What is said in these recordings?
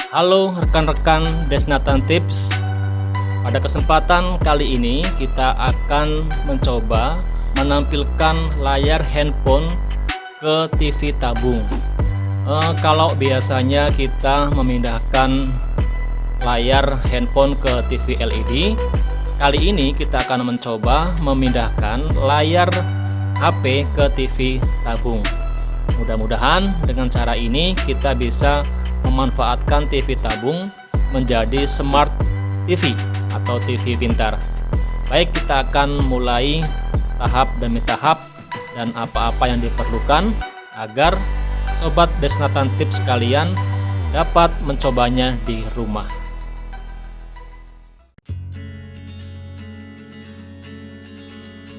Halo rekan-rekan Desnatan Tips. Pada kesempatan kali ini kita akan mencoba menampilkan layar handphone ke TV tabung. Kalau biasanya kita memindahkan layar handphone ke TV LED, kali ini kita akan mencoba memindahkan layar HP ke TV tabung. Mudah-mudahan dengan cara ini kita bisa memanfaatkan TV tabung menjadi smart TV atau TV pintar. Baik, kita akan mulai tahap demi tahap dan apa-apa yang diperlukan agar sobat Desnatan Tips sekalian dapat mencobanya di rumah.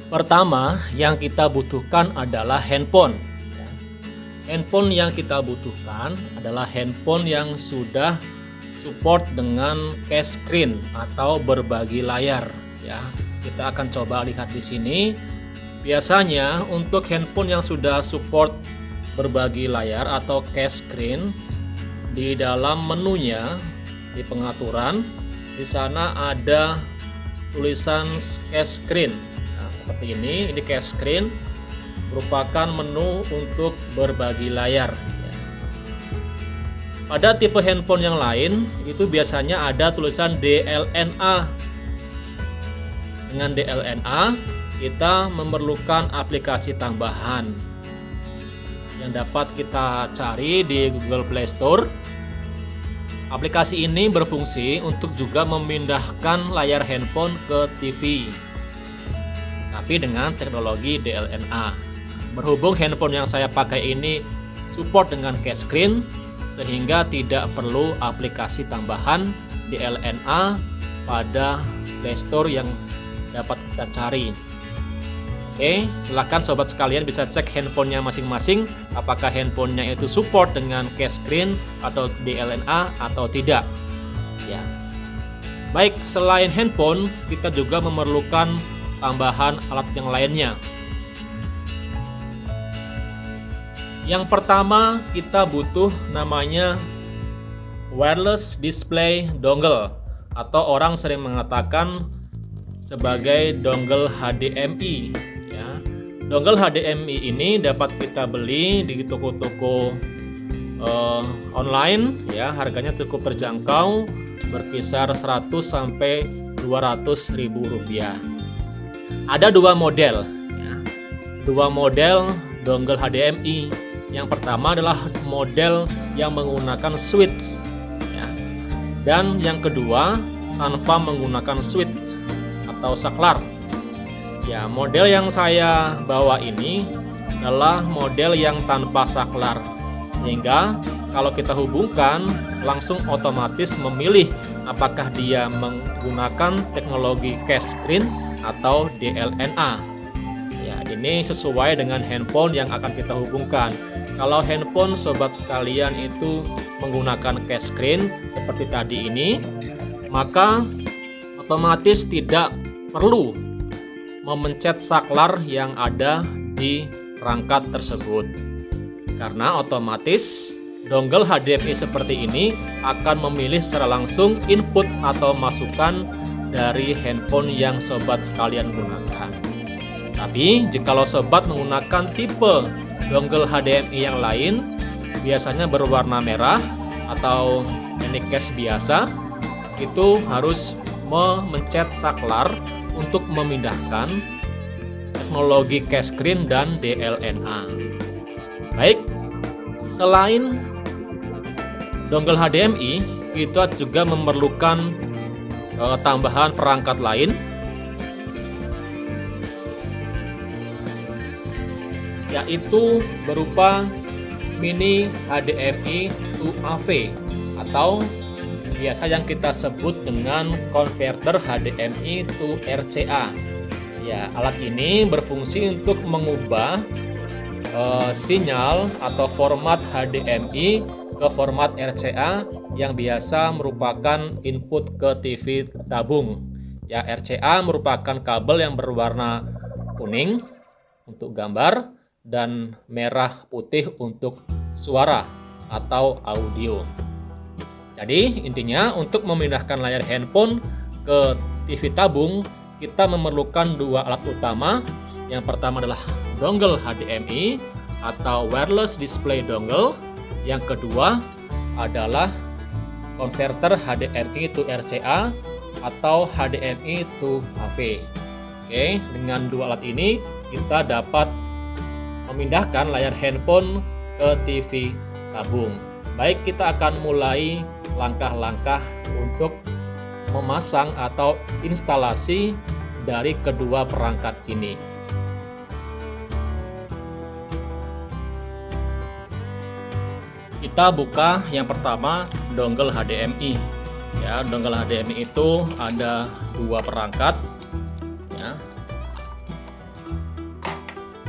Pertama yang kita butuhkan adalah handphone. Handphone yang kita butuhkan adalah handphone yang sudah support dengan cache screen atau berbagi layar ya. Kita akan coba lihat di sini. Biasanya untuk handphone yang sudah support berbagi layar atau cache screen, di dalam menunya di pengaturan di sana ada tulisan cache screen. Nah, seperti ini cache screen merupakan menu untuk berbagi layar. Pada tipe handphone yang lain itu biasanya ada tulisan DLNA. Dengan DLNA kita memerlukan aplikasi tambahan yang dapat kita cari di Google Play Store. Aplikasi ini berfungsi untuk juga memindahkan layar handphone ke TV, tapi dengan teknologi DLNA. Berhubung handphone yang saya pakai ini support dengan cache screen, sehingga tidak perlu aplikasi tambahan DLNA pada Play Store yang dapat kita cari. Oke, silakan sobat sekalian bisa cek handphonenya masing-masing, apakah handphonenya itu support dengan cache screen atau DLNA atau tidak. Ya. Baik, selain handphone, kita juga memerlukan tambahan alat yang lainnya. Yang pertama kita butuh namanya wireless display dongle atau orang sering mengatakan sebagai dongle HDMI ya. Dongle HDMI ini dapat kita beli di toko-toko online ya, harganya cukup terjangkau, berkisar 100 sampai 200 ribu rupiah. Ada dua model ya. Dua model dongle HDMI. Yang pertama adalah model yang menggunakan switch ya. Dan yang kedua tanpa menggunakan switch atau saklar. Ya, model yang saya bawa ini adalah model yang tanpa saklar. Sehingga kalau kita hubungkan langsung otomatis memilih apakah dia menggunakan teknologi cache screen atau DLNA. Ya, ini sesuai dengan handphone yang akan kita hubungkan. Kalau handphone sobat sekalian itu menggunakan cache screen seperti tadi ini, maka otomatis tidak perlu memencet saklar yang ada di perangkat tersebut. Karena otomatis dongle HDMI seperti ini akan memilih secara langsung input atau masukan dari handphone yang sobat sekalian gunakan. Tapi jikalau sobat menggunakan tipe dongle HDMI yang lain, biasanya berwarna merah atau ini cache biasa, itu harus memencet saklar untuk memindahkan teknologi cache screen dan DLNA. Baik, selain dongle HDMI, kita juga memerlukan tambahan perangkat lain, yaitu berupa mini HDMI to AV atau biasa yang kita sebut dengan converter HDMI to RCA. Ya, alat ini berfungsi untuk mengubah sinyal atau format HDMI ke format RCA yang biasa merupakan input ke TV tabung. Ya, RCA merupakan kabel yang berwarna kuning untuk gambar dan merah putih untuk suara atau audio. Jadi intinya untuk memindahkan layar handphone ke TV tabung, kita memerlukan dua alat utama. Yang pertama adalah dongle HDMI atau wireless display dongle. Yang kedua adalah converter HDMI to RCA atau HDMI to AV. Oke, dengan dua alat ini kita dapat memindahkan layar handphone ke TV tabung. Baik, kita akan mulai langkah-langkah untuk memasang atau instalasi dari kedua perangkat ini. Kita buka yang pertama dongle HDMI. Ya, dongle HDMI itu ada dua perangkat. Ya.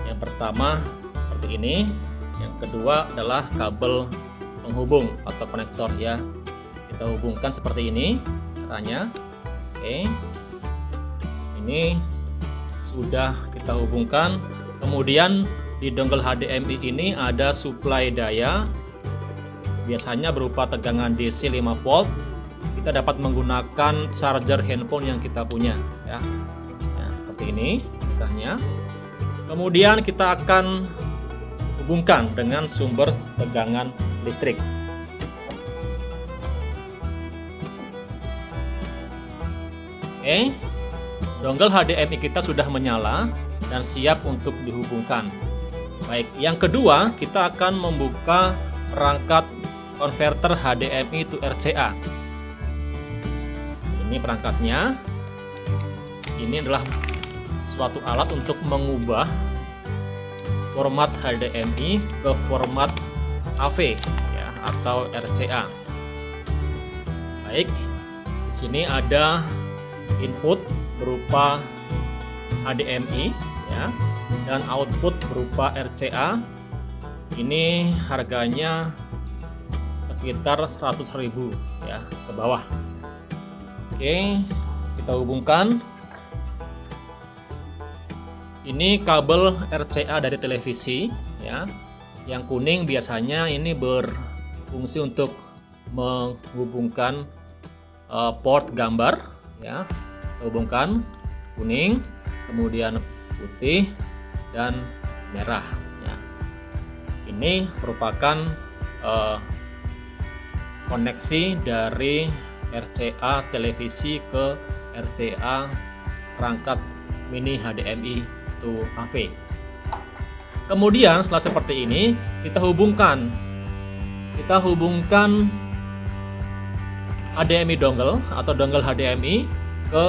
Yang pertama seperti ini, yang kedua adalah kabel penghubung atau konektor ya. Kita hubungkan seperti ini caranya. Oke. Ini sudah kita hubungkan. Kemudian di dongle HDMI ini ada suplai daya. Biasanya berupa tegangan DC 5 volt. Kita dapat menggunakan charger handphone yang kita punya ya. Nah, seperti ini contohnya. Kemudian kita akan hubungkan dengan sumber tegangan listrik. Oke. Dongle HDMI kita sudah menyala dan siap untuk dihubungkan. Baik, yang kedua kita akan membuka perangkat converter HDMI to RCA. Ini perangkatnya. Ini adalah suatu alat untuk mengubah format HDMI ke format AV ya, atau RCA. Baik, di sini ada input berupa HDMI ya, dan output berupa RCA. Ini harganya sekitar 100.000 ya ke bawah. Oke, kita hubungkan. Ini kabel RCA dari televisi ya. Yang kuning biasanya ini berfungsi untuk menghubungkan port gambar ya. Kita hubungkan kuning, kemudian putih dan merah ya. Ini merupakan koneksi dari RCA televisi ke RCA perangkat mini HDMI to AV. Kemudian setelah seperti ini kita hubungkan HDMI dongle atau dongle HDMI ke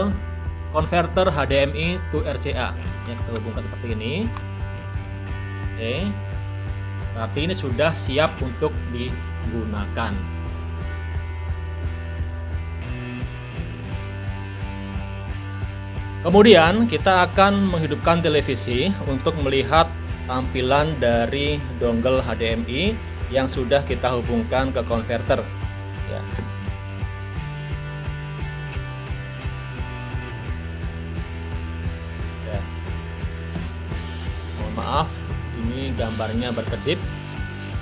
converter HDMI to RCA. Ya, kita hubungkan seperti ini. Oke. Berarti ini sudah siap untuk digunakan. Kemudian kita akan menghidupkan televisi untuk melihat tampilan dari dongle HDMI yang sudah kita hubungkan ke converter. Ya. Ya. Mohon maaf, ini gambarnya berkedip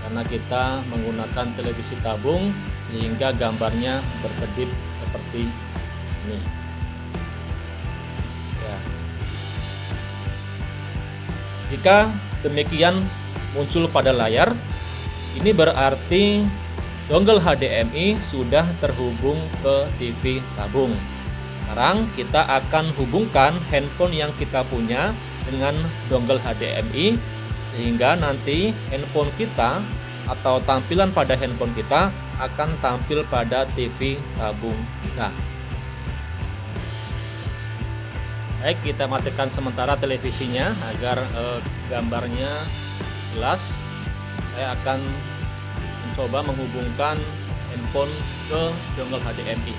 karena kita menggunakan televisi tabung sehingga gambarnya berkedip seperti ini. Jika demikian muncul pada layar, ini berarti dongle HDMI sudah terhubung ke TV tabung. Sekarang kita akan hubungkan handphone yang kita punya dengan dongle HDMI sehingga nanti handphone kita atau tampilan pada handphone kita akan tampil pada TV tabung kita. Baik, kita matikan sementara televisinya agar gambarnya jelas. Saya akan mencoba menghubungkan handphone ke dongle HDMI.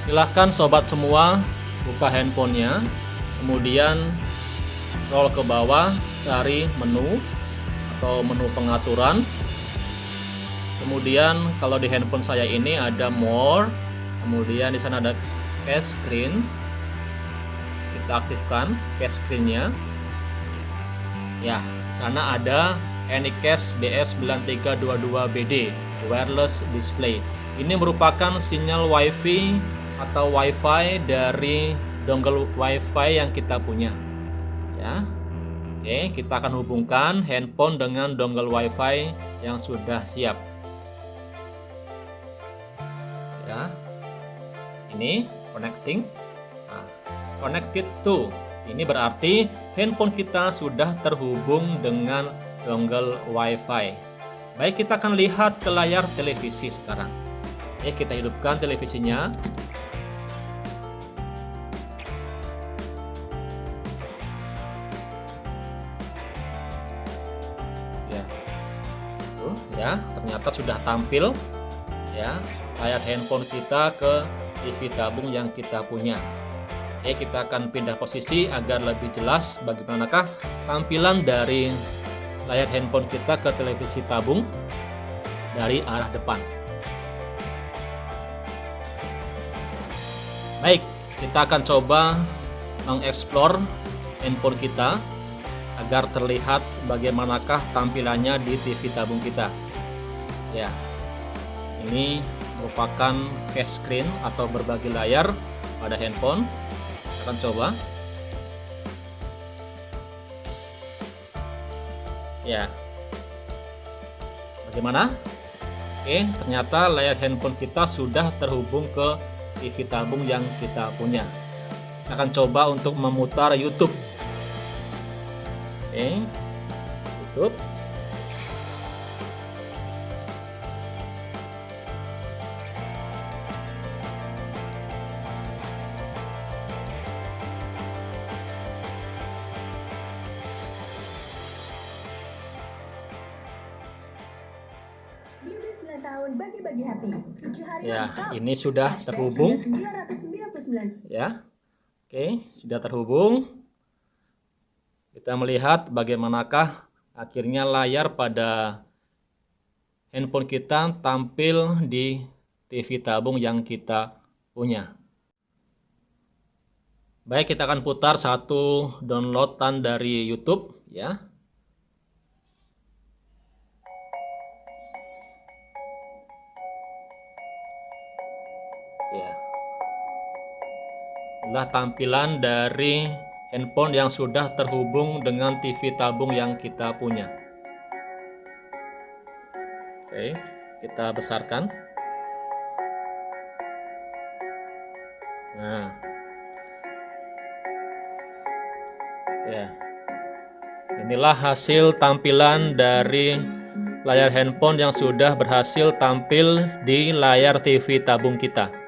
Silahkan sobat semua buka handphonenya, kemudian scroll ke bawah, cari menu atau menu pengaturan. Kemudian kalau di handphone saya ini ada more. Kemudian di sana ada cache screen. Kita aktifkan cache screen-nya. Ya, di sana ada Anycast BS9322BD wireless display. Ini merupakan sinyal WiFi atau WiFi dari dongle WiFi yang kita punya. Ya. Oke, kita akan hubungkan handphone dengan dongle WiFi yang sudah siap. Ya. Ini connecting. Nah, connected to. Ini berarti handphone kita sudah terhubung dengan dongle WiFi. Baik, kita akan lihat ke layar televisi sekarang. Oke, kita hidupkan televisinya. Ya, tuh, ya, ternyata sudah tampil ya layar handphone kita ke TV tabung yang kita punya. Oke, kita akan pindah posisi agar lebih jelas bagaimanakah tampilan dari layar handphone kita ke televisi tabung dari arah depan. Baik, kita akan coba mengeksplor handphone kita agar terlihat bagaimanakah tampilannya di TV tabung kita. Ya, ini merupakan cache screen atau berbagi layar pada handphone. Kita akan coba. Ya, bagaimana? Oke, ternyata layar handphone kita sudah terhubung ke TV tabung yang kita punya. Kita akan coba untuk memutar YouTube. Oke, YouTube. Tahun bagi-bagi happy. 7 hari Ya, non-stop. ini sudah terhubung. 999. Ya, oke, sudah terhubung. Kita melihat bagaimanakah akhirnya layar pada handphone kita tampil di TV tabung yang kita punya. Baik, kita akan putar satu downloadan dari YouTube ya. Ya. Inilah tampilan dari handphone yang sudah terhubung dengan TV tabung yang kita punya. Oke, kita besarkan. Nah, ya, inilah hasil tampilan dari layar handphone yang sudah berhasil tampil di layar TV tabung kita.